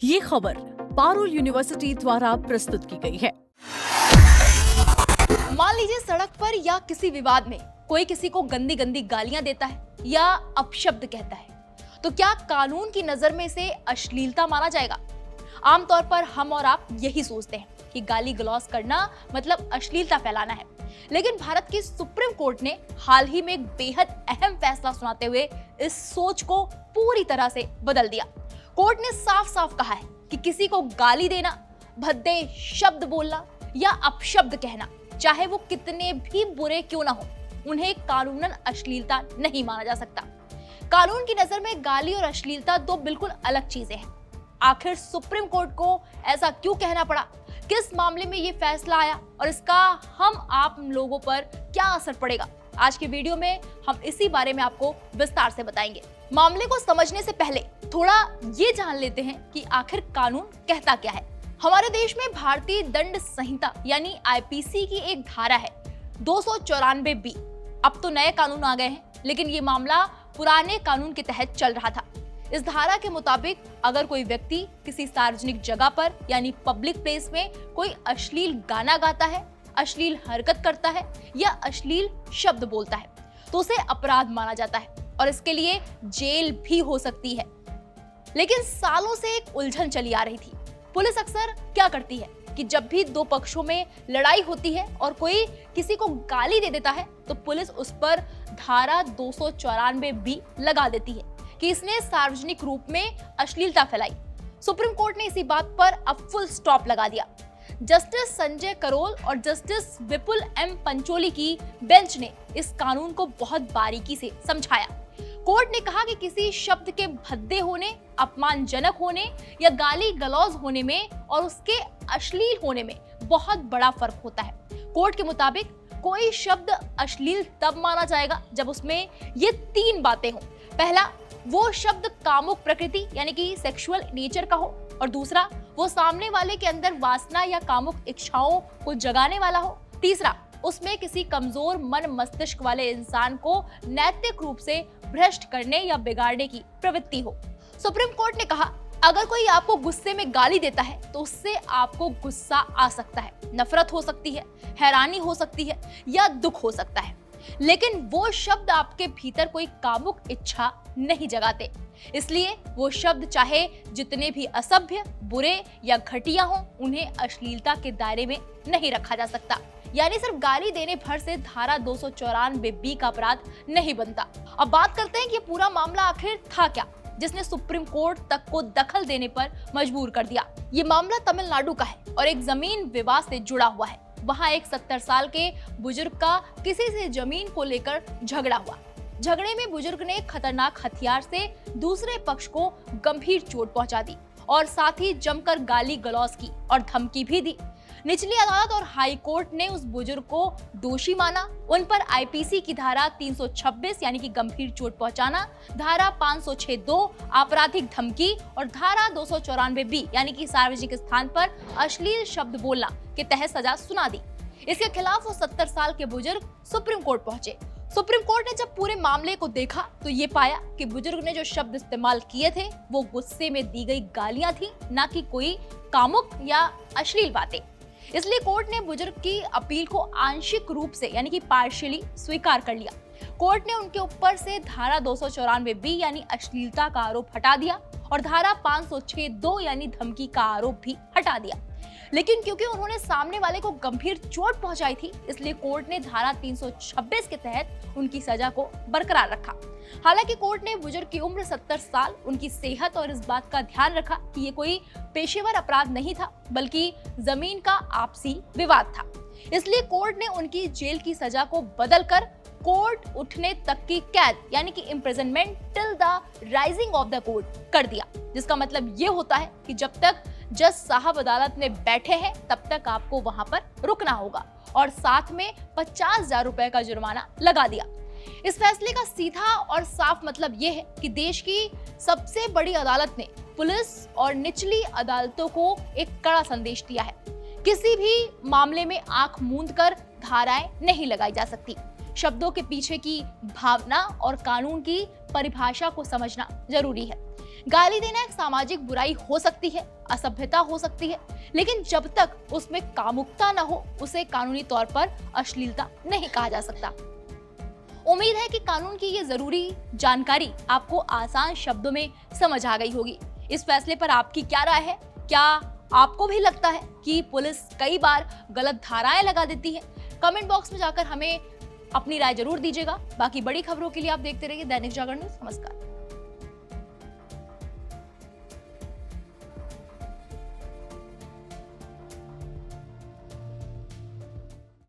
ये खबर पारुल यूनिवर्सिटी द्वारा प्रस्तुत की गई है। मान लीजिए सड़क पर या किसी विवाद में कोई किसी को गंदी गंदी गालियां देता है या अपशब्द कहता है, तो क्या कानून की नजर में इसे अश्लीलता माना जाएगा? आमतौर पर हम और आप यही सोचते हैं कि गाली गलौज करना मतलब अश्लीलता फैलाना है। लेकिन भारत की सुप्रीम कोर्ट ने हाल ही में एक बेहद अहम फैसला सुनाते हुए इस सोच को पूरी तरह से बदल दिया। कोर्ट ने साफ साफ कहा है कि किसी को गाली देना, भद्दे शब्द बोलना या अपशब्द कहना, चाहे वो कितने भी बुरे क्यों ना हो, उन्हें कानूनन अश्लीलता नहीं माना जा सकता। कानून की नजर में गाली और अश्लीलता दो बिल्कुल अलग चीजें हैं। आखिर सुप्रीम कोर्ट को ऐसा क्यों कहना पड़ा, किस मामले में ये फैसला आया और इसका हम आप लोगों पर क्या असर पड़ेगा, आज के वीडियो में हम इसी बारे में आपको विस्तार से बताएंगे। मामले को समझने से पहले थोड़ा ये जान लेते हैं कि आखिर कानून कहता क्या है। हमारे देश में भारतीय दंड संहिता यानी आईपीसी की एक धारा है 294 बी। अब तो नए कानून आ गए हैं, लेकिन ये मामला पुराने कानून के तहत चल रहा था। इस धारा के मुताबिक अगर कोई व्यक्ति किसी सार्वजनिक जगह पर यानी पब्लिक प्लेस में कोई अश्लील गाना गाता है, अश्लील हरकत करता है या अश्लील शब्द बोलता है, तो उसे अपराध माना जाता है और इसके लिए जेल भी हो सकती है। लेकिन सालों से एक उलझन चली आ रही थी। पुलिस अक्सर क्या करती है कि जब भी दो पक्षों में लड़ाई होती है और कोई किसी को गाली दे देता है, तो पुलिस उस पर धारा 294 बी लगा देती है कि इसने सार्वजनिक रूप में अश्लीलता फैलाई। सुप्रीम कोर्ट ने इसी बात पर अब फुल स्टॉप लगा दिया। जस्टिस संजय करोल और जस्टिस विपुल एम पंचोली की बेंच ने इस कानून को बहुत बारीकी से समझाया। कोर्ट ने कहा कि किसी शब्द के भद्दे होने, अपमानजनक होने या गाली गलौज होने में और उसके अश्लील होने में बहुत बड़ा फर्क होता है। कोर्ट के मुताबिक कोई शब्द अश्लील तब माना जाएगा जब उसमें ये तीन बातें हों। पहला, वो शब्द कामुक प्रकृति यानी कि सेक्सुअल नेचर का हो, और दूसरा, वो सामने वाले के अंदर वासना या कामुक इच्छाओं को जगाने वाला हो। तीसरा, उसमें किसी कमजोर मन मस्तिष्क वाले इंसान को नैतिक रूप से भ्रष्ट करने या बिगाड़ने की प्रवृत्ति हो। सुप्रीम कोर्ट ने कहा, अगर कोई आपको गुस्से में गाली देता है तो उससे आपको गुस्सा आ सकता है, नफरत हो सकती है, हैरानी हो सकती है या दुख हो सकता है, लेकिन वो शब्द आपके भीतर कोई कामुक इच्छा नहीं जगाते। इसलिए वो शब्द चाहे जितने भी असभ्य, बुरे या घटिया हों, उन्हें अश्लीलता के दायरे में नहीं रखा जा सकता। यानी सिर्फ गाली देने भर से धारा 294 बी का अपराध नहीं बनता। अब बात करते हैं कि पूरा मामला आखिर था क्या, जिसने सुप्रीम कोर्ट तक को दखल देने पर मजबूर कर दिया। ये मामला तमिलनाडु का है और एक जमीन विवाद से जुड़ा हुआ है। वहाँ एक 70 साल के बुजुर्ग का किसी से जमीन को लेकर झगड़ा हुआ। झगड़े में बुजुर्ग ने खतरनाक हथियार से दूसरे पक्ष को गंभीर चोट पहुंचा दी और साथ ही जमकर गाली गलौज की और धमकी भी दी। निचली अदालत और हाई कोर्ट ने उस बुजुर्ग को दोषी माना। उन पर आईपीसी की धारा 326 यानी कि गंभीर चोट पहुंचाना, धारा 506(2) आपराधिक धमकी और धारा 294 बी यानी कि सार्वजनिक स्थान पर अश्लील शब्द बोलना के तहत सजा सुना दी। इसके खिलाफ वो 70 साल के बुजुर्ग सुप्रीम कोर्ट पहुंचे। सुप्रीम कोर्ट ने जब पूरे मामले को देखा तो ये पाया कि बुजुर्ग ने जो शब्द इस्तेमाल किए थे वो गुस्से में दी गई गालियां थी, ना कि कोई कामुक या अश्लील बातें। इसलिए कोर्ट ने बुजुर्ग की अपील को आंशिक रूप से यानी कि पार्शियली स्वीकार कर लिया। कोर्ट ने उनके ऊपर से धारा 294 बी यानी अश्लीलता का आरोप हटा दिया और धारा 506(2) यानी धमकी का आरोप भी हटा दिया। लेकिन क्योंकि उन्होंने सामने वाले को गंभीर चोट पहुंचाई थी, इसलिए कोर्ट ने धारा 326 के तहत उनकी सजा को बरकरार रखा। हालांकि कोर्ट ने बुजुर्ग की उम्र 70 साल, उनकी सेहत और इस बात का ध्यान रखा कि ये कोई पेशेवर अपराध नहीं था, बल्कि जमीन का आपसी विवाद था। इसलिए कोर्ट ने उनकी जेल की सजा को बदलकर कोर्ट उठने तक की कैद यानी कि imprisonment till the rising of the court कर दिया, जिसका मतलब ये होता है कि जब तक जज साहब अदालत में बैठे हैं तब तक आपको वहां पर रुकना होगा और साथ में 50,000 रुपए का जुर्माना लगा दिया। इस फैसले का सीधा और साफ मतलब ये है कि देश की सबसे बड़ी अदालत ने पुलिस और निचली अदालतों को एक कड़ा संदेश दिया है। किसी भी मामले में आंख मूंद कर धाराएं नहीं लगाई जा सकती। शब्दों के पीछे की भावना और कानून की परिभाषा को समझना जरूरी है। गाली देना एक सामाजिक बुराई हो सकती है, असभ्यता हो सकती है, लेकिन जब तक उसमें कामुकता न हो उसे कानूनी तौर पर अश्लीलता नहीं कहा जा सकता। उम्मीद है कि कानून की ये जरूरी जानकारी आपको आसान शब्दों में समझ आ गई होगी। इस फैसले पर आपकी क्या राय है? क्या आपको भी लगता है कि पुलिस कई बार गलत धाराएं लगा देती है? कमेंट बॉक्स में जाकर हमें अपनी राय जरूर दीजिएगा। बाकी बड़ी खबरों के लिए आप देखते रहिए दैनिक जागरण न्यूज। नमस्कार।